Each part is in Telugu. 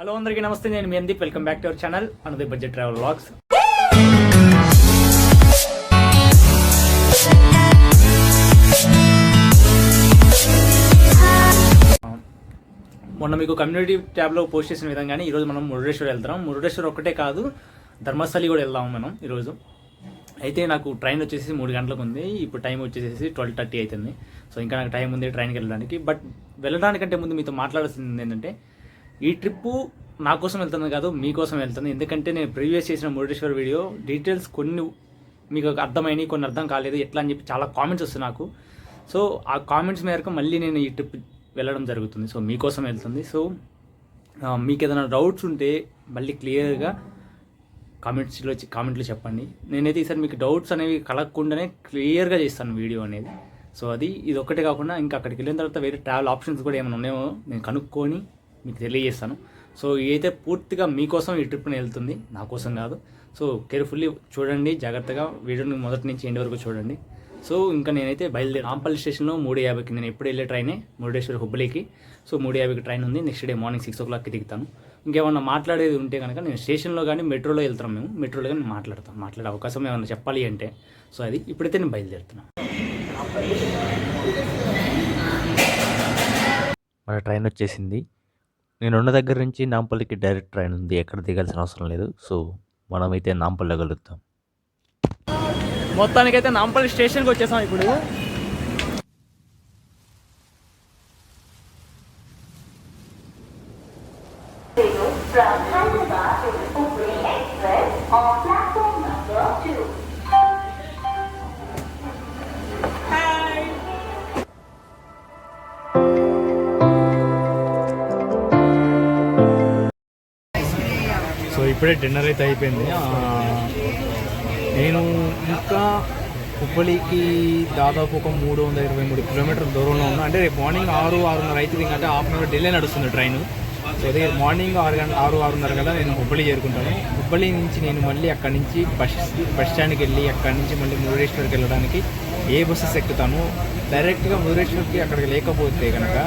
హలో అందరికీ నమస్తే, నేను మీ Andeep. Welcome back to our channel Anudeep budget travel vlogs. మొన్న మీకు కమ్యూనిటీ ట్యాబ్లో పోస్ట్ చేసిన విధంగానే ఈరోజు మనం మురుడేశ్వర్ వెళ్తాం. మురుడేశ్వర్ ఒక్కటే కాదు, ధర్మస్థలి కూడా వెళ్దాము మనం ఈరోజు. అయితే నాకు ట్రైన్ వచ్చేసి 3 గంటలకు ఉంది. ఇప్పుడు టైం వచ్చేసి 12:30 అవుతుంది. సో ఇంకా నాకు టైం ఉంది ట్రైన్కి వెళ్ళడానికి. బట్ వెళ్ళడానికంటే ముందు మీతో మాట్లాడాల్సింది ఏంటంటే, ఈ ట్రిప్పు నా కోసం వెళ్తుంది కాదు, మీకోసం వెళ్తుంది. ఎందుకంటే నేను ప్రీవియస్ చేసిన మురుడేశ్వర్ వీడియో డీటెయిల్స్ కొన్ని మీకు అర్థమైనవి, కొన్ని అర్థం కాలేదు ఎట్లా అని చెప్పి చాలా కామెంట్స్ వస్తాయి నాకు. సో ఆ కామెంట్స్ మేరకు మళ్ళీ నేను ఈ ట్రిప్ వెళ్ళడం జరుగుతుంది. సో మీకోసం వెళ్తుంది. సో మీకు ఏదైనా డౌట్స్ ఉంటే మళ్ళీ క్లియర్గా కామెంట్లో చెప్పండి. నేనైతే ఈసారి మీకు డౌట్స్ అనేవి కలగకుండానే క్లియర్గా చేస్తాను వీడియో అనేది. సో ఇది ఒక్కటే కాకుండా ఇంకా అక్కడికి వెళ్ళిన తర్వాత వేరే ట్రావెల్ ఆప్షన్స్ కూడా ఏమైనా ఉన్నాయో నేను కనుక్కొని మీకు తెలియజేస్తాను. సో ఇదైతే పూర్తిగా మీకోసం ఈ ట్రిప్ని వెళ్తుంది, నా కోసం కాదు. సో కేర్ఫుల్లీ చూడండి, జాగ్రత్తగా వీడియోని మొదటి నుంచి ఎండ్ వరకు చూడండి. సో ఇంకా నేనైతే బయలుదేరి నాంపల్లి స్టేషన్లో 3:50కి నేను ఎప్పుడు వెళ్ళే ట్రైనే మురుడేశ్వర్ హుబ్బళీకి. సో 3:50కి ట్రైన్ ఉంది. నెక్స్ట్ డే మార్నింగ్ 6 o'clockకి దిగుతాను. ఇంకేమన్నా మాట్లాడేది ఉంటే కనుక నేను స్టేషన్లో కానీ మెట్రోలో వెళ్తాం. మేము మెట్రోలో కానీ మాట్లాడే అవకాశం ఏమన్నా చెప్పాలి అంటే. సో అది ఇప్పుడైతే నేను బయలుదేరుతున్నాను. మన ట్రైన్ వచ్చేసింది. నేనున్న దగ్గర నుంచి నాంపల్లికి డైరెక్ట్ ట్రైన్ ఉంది, ఎక్కడ దిగాల్సిన అవసరం లేదు. సో మనమైతే నాంపల్లి కలుద్దాం. మొత్తానికైతే నాంపల్లి స్టేషన్కి వచ్చేసాం ఇప్పుడు. సో ఇప్పుడే డిన్నర్ అయితే అయిపోయింది. నేను ఇంకా హుబ్బళీకి దాదాపు ఒక 323 కిలోమీటర్ల దూరంలో ఉన్నాను. అంటే రేపు మార్నింగ్ 6-6:30 అవుతుంది. అంటే హాఫ్ అన్ అవర్ డిలే నడుస్తుంది ట్రైన్. సో అదే మార్నింగ్ 6-6:30 కల్లా నేను హుబ్బళీ చేరుకుంటాను. హుబ్బళీ నుంచి నేను మళ్ళీ అక్కడి నుంచి బస్ స్టాండ్కి వెళ్ళి అక్కడి నుంచి మళ్ళీ మురుడేశ్వర్కి వెళ్ళడానికి ఏ బస్సెస్ ఎక్కుతాను. డైరెక్ట్గా మురుడేశ్వర్కి అక్కడికి లేకపోతే కనుక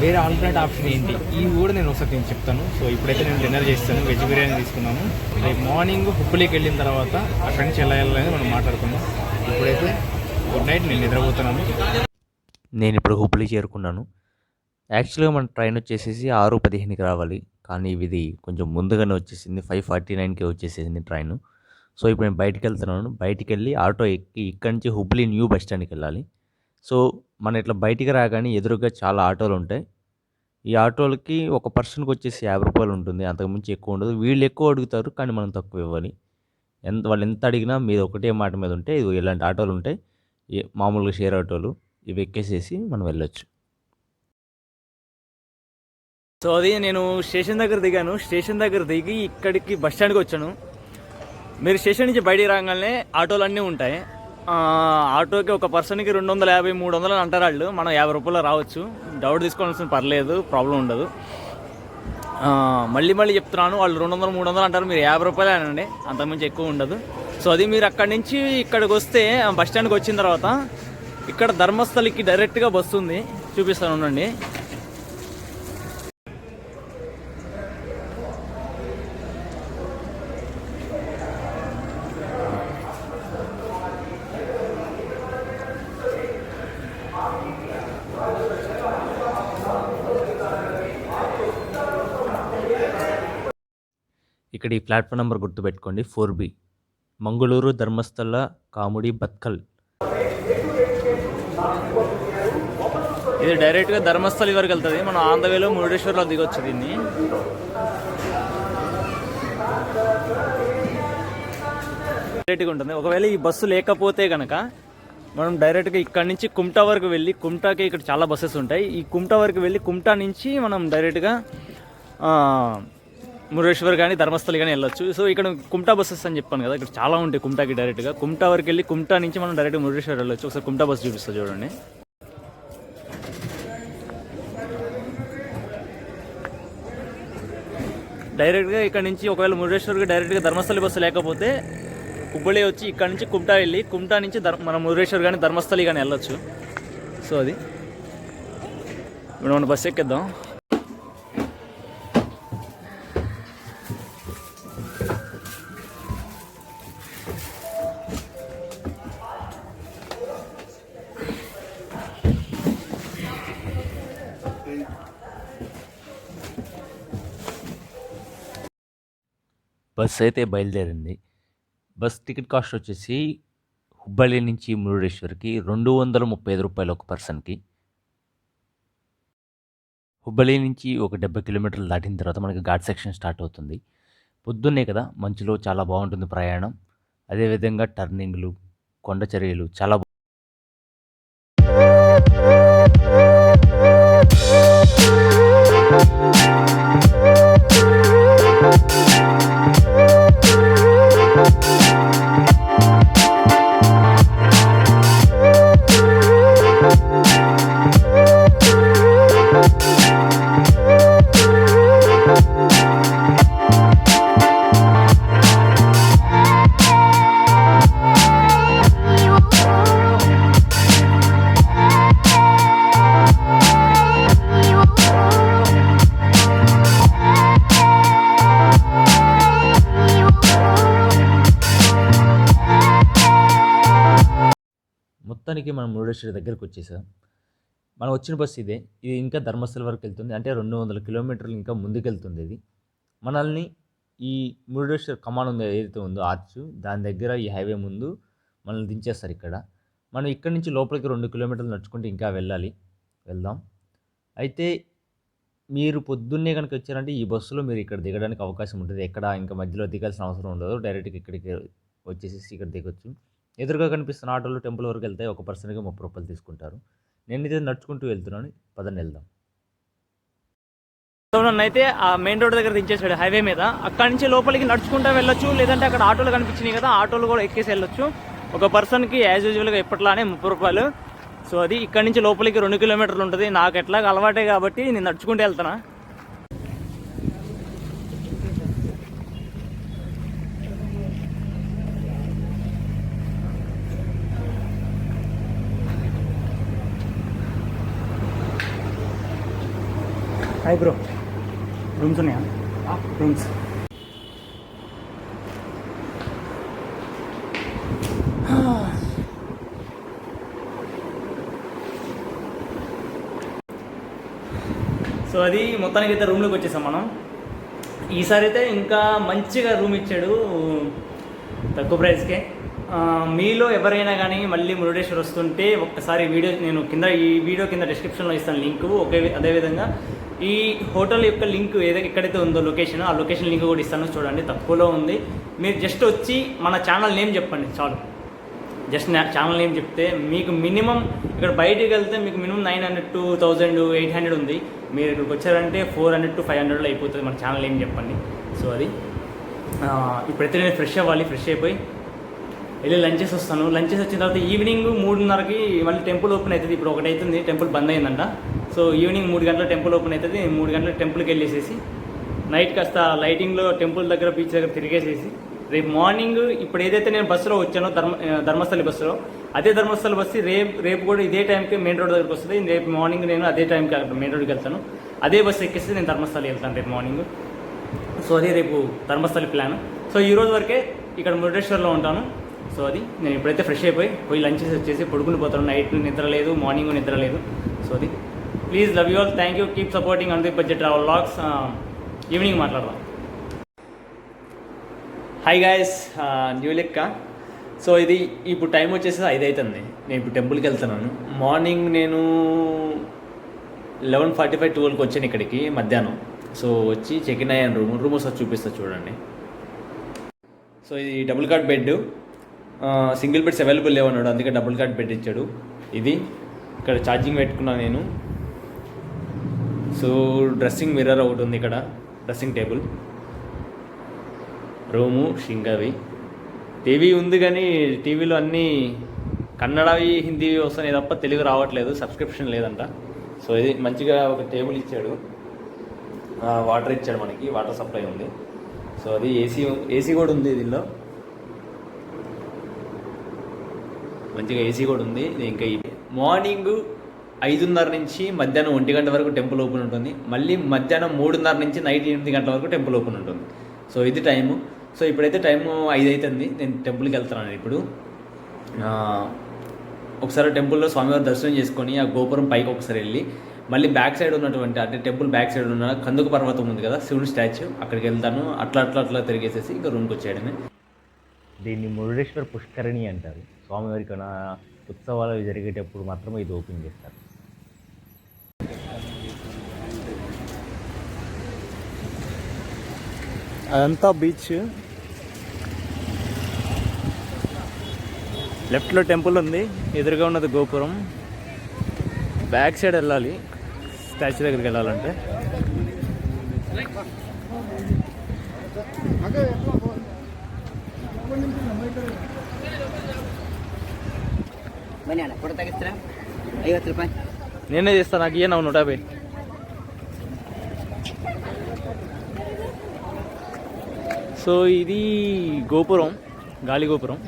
వేరే ఆల్టర్నేట్ ఆప్షన్ ఏంటి, ఇవి కూడా నేను ఒకసారి చెప్తాను. సో ఇప్పుడైతే నేను డిన్నర్ చేస్తాను, వెజ్ బిర్యానీ తీసుకున్నాను. రేపు మార్నింగ్ హుబ్బళీకి వెళ్ళిన తర్వాత అక్కడి నుంచి ఎలా వెళ్ళాలని మనం మాట్లాడుకుందాం. ఇప్పుడైతే గుడ్ నైట్, నేను నిద్రపోతున్నాను. నేను ఇప్పుడు హుబ్బళీ చేరుకున్నాను. యాక్చువల్గా మన ట్రైన్ వచ్చేసి 6:15కి రావాలి, కానీ ఇది కొంచెం ముందుగానే వచ్చేసింది. 5:49కి వచ్చేసింది ట్రైన్. సో ఇప్పుడు నేను బయటికి వెళ్తున్నాను. బయటికి వెళ్ళి ఆటో ఎక్కి ఇక్కడి నుంచి హుబ్బళీ న్యూ బస్ స్టాండ్కి వెళ్ళాలి. సో మన ఇట్లా బయటికి రాగానే ఎదురుగా చాలా ఆటోలు ఉంటాయి. ఈ ఆటోలకి ఒక పర్సన్కి వచ్చేసి 50 రూపాయలు ఉంటుంది, అంతకుమించి ఎక్కువ ఉండదు. వీళ్ళు ఎక్కువ అడుగుతారు, కానీ మనం తక్కువ ఇవ్వాలి. వాళ్ళు ఎంత అడిగినా మీద ఒకటే మాట మీద ఉంటే ఇలాంటి ఆటోలు ఉంటాయి, మామూలుగా షేర్ ఆటోలు. ఇవి ఎక్కేసేసి మనం వెళ్ళొచ్చు. సో అది నేను స్టేషన్ దగ్గర దిగాను. స్టేషన్ దగ్గర దిగి ఇక్కడికి బస్ స్టాండ్కి వచ్చాను. మీరు స్టేషన్ నుంచి బయటికి రాగానే ఆటోలు అన్నీ ఉంటాయి. ఆటోకి ఒక పర్సన్కి 250-300 అంటారు వాళ్ళు. మనం 50 రూపాయలు రావచ్చు. డౌట్ తీసుకోవాల్సిన పర్లేదు, ప్రాబ్లం ఉండదు. మళ్ళీ చెప్తున్నాను, వాళ్ళు 200-300 అంటారు, మీరు 50 రూపాయలు అనండి, అంతకుమించి ఎక్కువ ఉండదు. సో అది మీరు అక్కడి నుంచి ఇక్కడికి వస్తే బస్ స్టాండ్కి వచ్చిన తర్వాత ఇక్కడ ధర్మస్థలికి డైరెక్ట్గా బస్సు ఉంది, చూపిస్తాను ఉండండి. ఇక్కడ ఈ ప్లాట్ఫామ్ నెంబర్ గుర్తుపెట్టుకోండి, 4B, మంగళూరు ధర్మస్థల కాముడి బత్కల్. ఇది డైరెక్ట్గా ధర్మస్థలి వరకు వెళ్తుంది. మనం ఆంధ్రవేలో మురుడేశ్వర్లో దిగొచ్చు. దీన్ని డైరెక్ట్గా ఉంటుంది. ఒకవేళ ఈ బస్సు లేకపోతే కనుక మనం డైరెక్ట్గా ఇక్కడ నుంచి కుమ్టా వరకు వెళ్ళి, కుమ్టాకి ఇక్కడ చాలా బస్సెస్ ఉంటాయి. ఈ కుమ్టా వరకు వెళ్ళి కుమ్టా నుంచి మనం డైరెక్ట్గా మురుడేశ్వర్ కానీ ధర్మస్థలి కానీ వెళ్ళొచ్చు. సో ఇక్కడ కుమ్టా బస్సెస్ అని చెప్పాను కదా, ఇక్కడ చాలా ఉంటాయి కుమ్టాకి డైరెక్ట్గా. కుమ్టా వరకు వెళ్ళి కుమ్టా నుంచి మనం డైరెక్ట్గా మురుడేశ్వర్ వెళ్ళొచ్చు. ఒకసారి కుమ్టా బస్సు చూపిస్తా చూడండి. డైరెక్ట్గా ఇక్కడ నుంచి ఒకవేళ మురుడేశ్వర్కి డైరెక్ట్గా ధర్మస్థలి బస్సు లేకపోతే హుబ్బళీ వచ్చి ఇక్కడ నుంచి కుమ్టా వెళ్ళి, కుమ్టా నుంచి మనం మురుడేశ్వర్ కానీ ధర్మస్థలి కానీ వెళ్ళొచ్చు. సో అది ఇప్పుడు మనం బస్సు ఎక్కేద్దాం. బస్ అయితే బయలుదేరింది. బస్ టికెట్ కాస్ట్ వచ్చేసి హుబ్బళి నుంచి మురుడేశ్వర్కి రూ. 235 ఒక పర్సన్కి. హుబ్బళి నుంచి ఒక 70 కిలోమీటర్లు దాటిన తర్వాత మనకి ఘాట్ సెక్షన్ స్టార్ట్ అవుతుంది. పొద్దున్నే కదా, మంచులో చాలా బాగుంటుంది ప్రయాణం. అదేవిధంగా టర్నింగ్లు, కొండ చర్యలు చాలా మొత్తానికి మనం మురుడేశ్వరి దగ్గరికి వచ్చేసాం. మనం వచ్చిన బస్సు ఇదే. ఇది ఇంకా ధర్మస్థల వరకు వెళ్తుంది. అంటే 200 కిలోమీటర్లు ఇంకా ముందుకెళ్తుంది ఇది. మనల్ని ఈ మురుడేశ్వర్ కమాన్ ఉంది ఏదైతే ఉందో ఆర్చ్, దాని దగ్గర ఈ హైవే ముందు మనల్ని దించేస్తారు ఇక్కడ. మనం ఇక్కడ నుంచి లోపలికి 2 కిలోమీటర్లు నడుచుకుంటే ఇంకా వెళ్దాం. అయితే మీరు పొద్దున్నే కనుక వచ్చారంటే ఈ బస్సులో మీరు ఇక్కడ దిగడానికి అవకాశం ఉంటుంది. ఎక్కడ ఇంకా మధ్యలో దిగాల్సిన అవసరం ఉండదు. డైరెక్ట్గా ఇక్కడికి వచ్చేసి ఇక్కడ దిగొచ్చు. ఎదురుగా కనిపిస్తున్న ఆటోలు టెంపుల్ వరకు వెళ్తాయి. ఒక పర్సన్కి 30 రూపాయలు తీసుకుంటారు. నేనైతే నడుచుకుంటూ వెళ్తున్నాను. పదండి వెళ్దాం. నన్ను అయితే ఆ మెయిన్ రోడ్ దగ్గర దించేసాడు హైవే మీద. అక్కడి నుంచి లోపలికి నడుచుకుంటూ వెళ్ళొచ్చు, లేదంటే అక్కడ ఆటోలు కనిపించినాయి కదా, ఆటోలు కూడా ఎక్కేసి వెళ్ళొచ్చు. ఒక పర్సన్కి యాజ్ యూజువల్గా ఎప్పట్లానే 30 రూపాయలు. సో అది ఇక్కడి నుంచి లోపలికి 2 కిలోమీటర్లు ఉంటుంది. నాకు ఎట్లాగ అలవాటే కాబట్టి నేను నడుచుకుంటూ వెళ్తాను. హాయ్ బ్రో, రూమ్స్ ఉన్నాయా? రూమ్స్ సో అది మొత్తానికి అయితే రూమ్లోకి వచ్చేసాం మనం. ఈసారి అయితే ఇంకా మంచిగా రూమ్ ఇచ్చాడు తక్కువ ప్రైస్కే. మీలో ఎవరైనా కానీ మళ్ళీ మురుడేశ్వర్ వస్తుంటే ఒక్కసారి నేను ఈ వీడియో కింద డిస్క్రిప్షన్లో ఇస్తాను లింకు. అదేవిధంగా ఈ హోటల్ యొక్క లింక్ ఎక్కడైతే ఉందో లొకేషన్, ఆ లొకేషన్ లింక్ కూడా ఇస్తాను. చూడండి, తక్కువలో ఉంది. మీరు జస్ట్ వచ్చి మన ఛానల్ నేమ్ చెప్పండి చాలు. జస్ట్ ఛానల్ నేమ్ చెప్తే మీకు మినిమం ఇక్కడ బయటికి వెళ్తే మీకు మినిమం 900 to 1800 ఉంది. మీరు ఇక్కడికి వచ్చారంటే 400 to 500 అయిపోతుంది. మన ఛానల్ నేమ్ చెప్పండి. సో అది ఇప్పుడైతే నేను ఫ్రెష్ అవ్వాలి. ఫ్రెష్ అయిపోయి వెళ్ళి లంచెస్ వస్తాను. లంచెస్ వచ్చిన తర్వాత ఈవినింగ్ 3:30కి మళ్ళీ టెంపుల్ ఓపెన్ అవుతుంది. ఇప్పుడు 1 అవుతుంది, టెంపుల్ బంద్ అయిందంట. సో ఈవినింగ్ 3 గంటల టెంపుల్ ఓపెన్ అవుతుంది. 3 గంటల టెంపుల్కి వెళ్ళేసేసి నైట్ కాస్త లైటింగ్లో టెంపుల్ దగ్గర బీచ్ దగ్గర తిరిగేసేసి రేపు మార్నింగ్ ఇప్పుడు ఏదైతే నేను బస్సులో వచ్చానో ధర్మస్థలి బస్సులో, అదే ధర్మస్థల బస్సు రేపు కూడా ఇదే టైంకి మెయిన్ రోడ్ దగ్గరకు వస్తుంది. రేపు మార్నింగ్ నేను అదే టైంకి మెయిన్ రోడ్కి వెళ్తాను. అదే బస్సు ఎక్కేస్తే నేను ధర్మస్థలి వెళ్తాను రేపు మార్నింగ్. సో అదే రేపు ధర్మస్థలి ప్లాన్. సో ఈ రోజు వరకే ఇక్కడ మురుడేశ్వర్లో ఉంటాను. సో అది నేను ఇప్పుడైతే ఫ్రెష్ అయిపోయి లంచ్ వచ్చేసి పడుకుని పోతాను. నైట్ నిద్ర లేదు, మార్నింగ్ నిద్ర లేదు. సో అది please love you all, thank you, keep supporting Andeep budget travel vlogs. Evening మాట్లాడదాం. హాయ్ గాయస్, న్యూ లెక్క. సో ఇది ఇప్పుడు టైం వచ్చేసి 5 అవుతుంది. నేను ఇప్పుడు టెంపుల్కి వెళ్తున్నాను. మార్నింగ్ నేను 11:45, 12కి వచ్చాను ఇక్కడికి మధ్యాహ్నం. సో వచ్చి చెక్ ఇన్ అయ్యాను. రూమ్ ఒకసారి చూపిస్తాను చూడండి. సో ఇది double cot bed. Single beds available లేవన్నాడు, అందుకే డబుల్ కాట్ బెడ్ ఇచ్చాడు. ఇది ఇక్కడ ఛార్జింగ్ పెట్టుకున్నాను నేను. సో డ్రెస్సింగ్ మిర్రర్ ఒకటి ఉంది ఇక్కడ, డ్రెస్సింగ్ టేబుల్, రూము, షింగవి, టీవీ ఉంది. కానీ టీవీలో అన్నీ కన్నడవి, హిందీ వస్తున్నాయి తప్ప తెలుగు రావట్లేదు, సబ్స్క్రిప్షన్ లేదంట. సో ఇది మంచిగా ఒక టేబుల్ ఇచ్చాడు, వాటర్ ఇచ్చాడు మనకి, వాటర్ సప్లై ఉంది. సో అది ఏసీ కూడా ఉంది దీనిలో, మంచిగా ఏసీ కూడా ఉంది. ఇంకా మార్నింగ్ 5:30 నుంచి మధ్యాహ్నం 1 గంట వరకు టెంపుల్ ఓపెన్ ఉంటుంది. మళ్ళీ మధ్యాహ్నం 3:30 నుంచి నైట్ 8 గంటల వరకు టెంపుల్ ఓపెన్ ఉంటుంది. సో ఇది టైము. సో ఇప్పుడైతే టైము 5 అవుతుంది. నేను టెంపుల్కి వెళ్తున్నాను ఇప్పుడు. ఒకసారి టెంపుల్లో స్వామివారి దర్శనం చేసుకొని ఆ గోపురం పైకి ఒకసారి వెళ్ళి మళ్ళీ బ్యాక్ సైడ్ ఉన్నటువంటి అంటే టెంపుల్ బ్యాక్ సైడ్ ఉన్న కందుకు పర్వతం ఉంది కదా, శివుని స్టాచ్యూ, అక్కడికి వెళ్తాను. అట్లా తిరిగేసేసి ఇంకా రూమ్కి వచ్చేయడమే. దీన్ని మురుడేశ్వర పుష్కరిణి అంటారు. స్వామివారికి ఉత్సవాలు జరిగేటప్పుడు మాత్రమే ఇది ఓపెన్ చేస్తారు. అదంతా బీచ్, లెఫ్ట్లో టెంపుల్ ఉంది, ఎదురుగా ఉన్నది గోపురం. బ్యాక్ సైడ్ వెళ్ళాలి స్టాచ్యూ దగ్గరికి వెళ్ళాలంటే. నేనే చేస్తాను, నాకు ఇయ్య 150. సో ఇది గోపురం, గాలి గోపురం.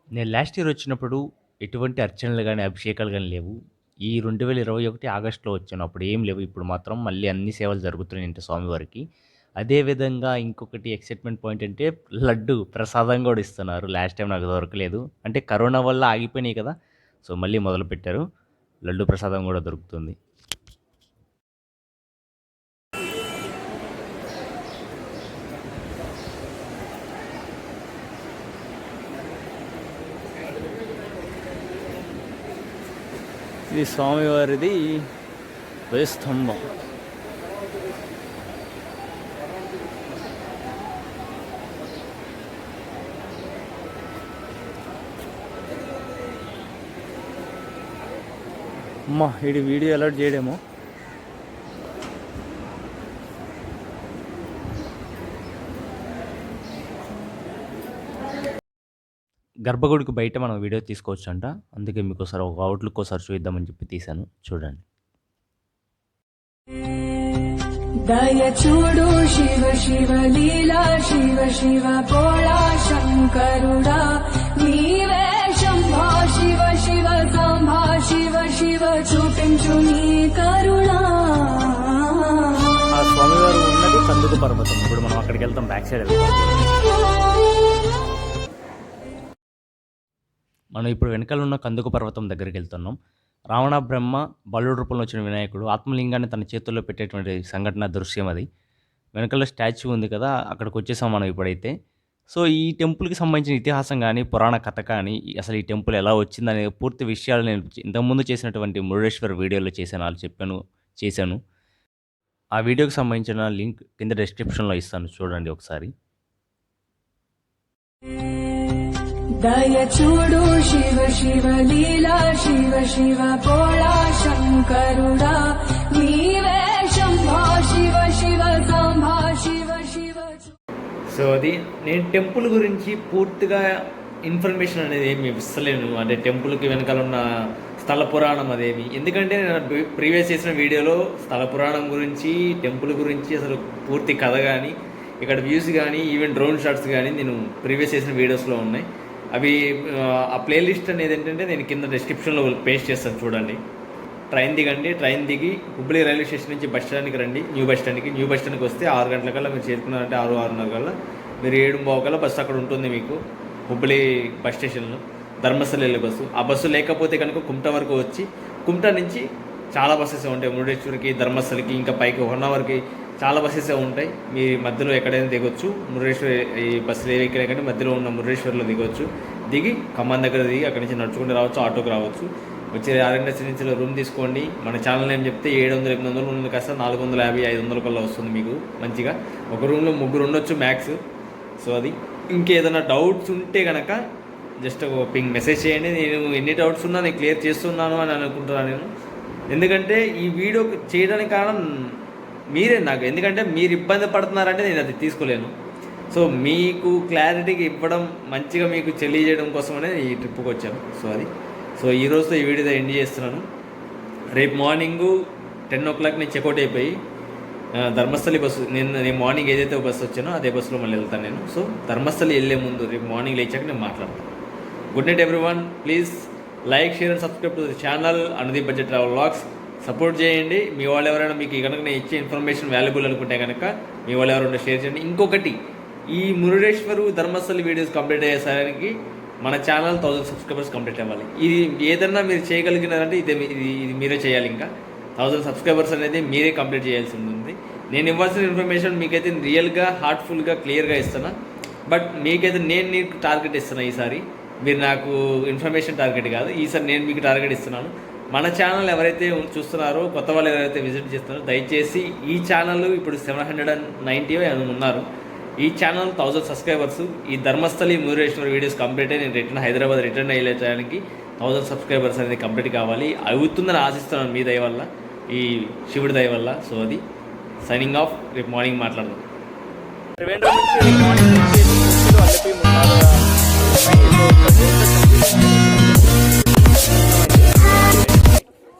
నేను లాస్ట్ ఇయర్ వచ్చినప్పుడు ఎటువంటి అర్చనలు కానీ అభిషేకాలు కానీ లేవు. ఈ 2021 ఆగస్టులో వచ్చాను, అప్పుడు ఏం లేవు. ఇప్పుడు మాత్రం మళ్ళీ అన్ని సేవలు జరుగుతున్నాయంటే స్వామివారికి. అదేవిధంగా ఇంకొకటి ఎక్సైట్మెంట్ పాయింట్ అంటే లడ్డు ప్రసాదం కూడా ఇస్తున్నారు. లాస్ట్ టైం నాకు దొరకలేదు, అంటే కరోనా వల్ల ఆగిపోయినాయి కదా, సో మళ్ళీ మొదలుపెట్టారు. లడ్డు ప్రసాదం కూడా దొరుకుతుంది. ఇది స్వామివారిది ధ్వజస్తంభం. అమ్మా ఇది వీడియో అలర్ట్ చేయడేమో. గర్భగుడికి బయట మనం వీడియో తీసుకోవచ్చు అంట, అందుకే మీకు ఒకసారి ఒక అవుట్లుక్ ఒకసారి చూద్దామని చెప్పి తీశాను, చూడండి. దయ చూడు శివ శివ లీలా, శివ శివ పోళా శంకరుడా, నీవే శంభా శివ శివ సాంబా, శివ శివ చూపించు నీ కరుణా. ఆ స్వామివారు ఉన్నది కందుకు పర్వతం. ఇప్పుడు మనం అక్కడికి వెళ్తాం, బ్యాక్ సైడ్ వెళ్తాం. మనం ఇప్పుడు వెనకాల ఉన్న కందుకు పర్వతం దగ్గరికి వెళ్తున్నాం. రావణ బ్రహ్మ బలుడు రూపంలో వచ్చిన వినాయకుడు ఆత్మలింగాన్ని తన చేతుల్లో పెట్టేటువంటి సంఘటన దృశ్యం అది. వెనకాల స్టాచ్యూ ఉంది కదా, అక్కడికి వచ్చేసాం మనం ఇప్పుడైతే. సో ఈ టెంపుల్కి సంబంధించిన ఇతిహాసం కానీ పురాణ కథ కానీ అసలు ఈ టెంపుల్ ఎలా వచ్చిందనే పూర్తి విషయాలు నేను ఇంతకుముందు చేసినటువంటి మురుడేశ్వర వీడియోలో చేశాను. ఆ వీడియోకి సంబంధించిన లింక్ కింద డిస్క్రిప్షన్లో ఇస్తాను, చూడండి ఒకసారి. దయ చూడు శివ శివ లీలా, శివ శివ పోళా శంకరుడా, నీవే శంభా శివ శివ సాంబా, శివ శివ. సో అది నేను టెంపుల్ గురించి పూర్తిగా ఇన్ఫర్మేషన్ అనేది ఏమి ఇస్తలేను, అంటే టెంపుల్కి వెనకాల ఉన్న స్థల పురాణం అదేమి. ఎందుకంటే నేను ప్రీవియస్ చేసిన వీడియోలో స్థల పురాణం గురించి, టెంపుల్ గురించి అసలు పూర్తి కథ కానీ, ఇక్కడ వ్యూస్ కానీ, ఈవెన్ డ్రోన్ షాట్స్ కానీ నేను ప్రీవియస్ చేసిన వీడియోస్లో ఉన్నాయి. అవి ఆ ప్లేలిస్ట్ అనేది ఏంటంటే నేను కింద డిస్క్రిప్షన్లో పేస్ట్ చేస్తాను, చూడండి. ట్రైన్ దిగండి, ట్రైన్ దిగి హుబ్లీ రైల్వే స్టేషన్ నుంచి బస్ స్టాండ్కి రండి, న్యూ బస్ స్టాండ్కి వస్తే 6 గంటలకల్లా మీరు చేరుకున్నారంటే 6-6:30 కల్లా మీరు 7:15 కల్లా బస్సు అక్కడ ఉంటుంది మీకు హుబ్లీ బస్ స్టేషన్లో. ధర్మస్థల వెళ్ళే బస్సు, ఆ బస్సు లేకపోతే కనుక కుమ్టా వరకు వచ్చి కుమ్టా నుంచి చాలా బస్సెస్ ఉంటాయి, మురుడేశ్వర్కి, ధర్మస్థలకి, ఇంకా పైకి 1 అవర్కి చాలా బస్సెస్ ఉంటాయి. మీ మధ్యలో ఎక్కడైనా దిగొచ్చు. మురుడేశ్వర్ ఈ బస్సులు ఏవి ఎక్కడ కానీ మధ్యలో ఉన్న మురుడేశ్వర్లో దిగొచ్చు. దిగి ఖమ్మం దగ్గర దిగి అక్కడి నుంచి నడుచుకుంటూ రావచ్చు, ఆటోకి రావచ్చు. వచ్చి ఆర్ఎన్ఎస్ నుంచి రూమ్ తీసుకోండి. మన ఛానల్ ఏం చెప్తే 700-800 నుండి కాస్త 450-500 కల్లా వస్తుంది మీకు మంచిగా. ఒక రూమ్లో 3 ఉండొచ్చు మ్యాక్స్. సో అది ఇంకేదైనా డౌట్స్ ఉంటే కనుక జస్ట్ ఒక పింగ్ మెసేజ్ చేయండి. నేను ఎన్ని డౌట్స్ ఉన్నా నేను క్లియర్ చేస్తున్నాను అని అనుకుంటున్నాను నేను. ఎందుకంటే ఈ వీడియో చేయడానికి కారణం మీరే నాకు. ఎందుకంటే మీరు ఇబ్బంది పడుతున్నారంటే నేను అది తీసుకోలేను. సో మీకు క్లారిటీగా ఇవ్వడం మంచిగా మీకు తెలియజేయడం కోసమనే ఈ ట్రిప్కి వచ్చాను. సో ఈ రోజుతో ఈ వీడియో ఎండ్ చేస్తున్నాను. రేపు మార్నింగు 10 o'clock నేను చెక్అవుట్ అయిపోయి ధర్మస్థలి బస్సు నేను మార్నింగ్ ఏదైతే బస్సు వచ్చానో అదే బస్సులో మళ్ళీ వెళ్తాను నేను. సో ధర్మస్థలి వెళ్ళే ముందు రేపు మార్నింగ్ లేచాక నేను మాట్లాడతాను. Good night everyone. Please like, share and subscribe to the channel Anudeep budget travel vlogs. Support చేయండి. మీ వాళ్ళు ఎవరైనా మీకు కనుక నేను ఇచ్చే ఇన్ఫర్మేషన్ వాల్యుబుల్ అనుకుంటే కనుక మీ వాళ్ళు ఎవరైనా షేర్ చేయండి. ఇంకొకటి, ఈ మురుడేశ్వరు ధర్మస్థలి వీడియోస్ కంప్లీట్ అయ్యేసరికి మన ఛానల్ 1000 సబ్స్క్రైబర్స్ కంప్లీట్ అవ్వాలి. ఇది ఏదన్నా మీరు చేయగలిగినారంటే ఇది మీరే చేయాలి. ఇంకా 1000 సబ్స్క్రైబర్స్ అనేది మీరే కంప్లీట్ చేయాల్సి ఉంటుంది. నేను ఇవ్వాల్సిన ఇన్ఫర్మేషన్ మీకైతే రియల్గా, హార్ట్ఫుల్గా, క్లియర్గా ఇస్తాను. బట్ మీకైతే నేను మీకు టార్గెట్ ఇస్తున్నా. ఈసారి మీరు నాకు ఇన్ఫర్మేషన్ టార్గెట్ కాదు, ఈసారి నేను మీకు టార్గెట్ ఇస్తున్నాను. మన ఛానల్ ఎవరైతే చూస్తున్నారో, కొత్త వాళ్ళు ఎవరైతే విజిట్ చేస్తున్నారో, దయచేసి ఈ ఛానల్ ఇప్పుడు 790 ఉన్నారు. ఈ ఛానల్ 1000 సబ్స్క్రైబర్స్. ఈ ధర్మస్థలి మురుడేశ్వర వీడియోస్ కంప్లీట్ అయ్యి నేను హైదరాబాద్ రిటర్న్ అయ్యేటానికి 1000 సబ్స్క్రైబర్స్ అనేది కంప్లీట్ కావాలి. అవుతుందని ఆశిస్తున్నాను మీ దయ వల్ల, ఈ శివుడి దయ వల్ల. సో అది సైనింగ్ ఆఫ్. రేపు మార్నింగ్ మాట్లాడదాం. త్రివేంద్రం నుంచి రేపు మార్నింగ్ వచ్చేసి అల్లపి మున్నారు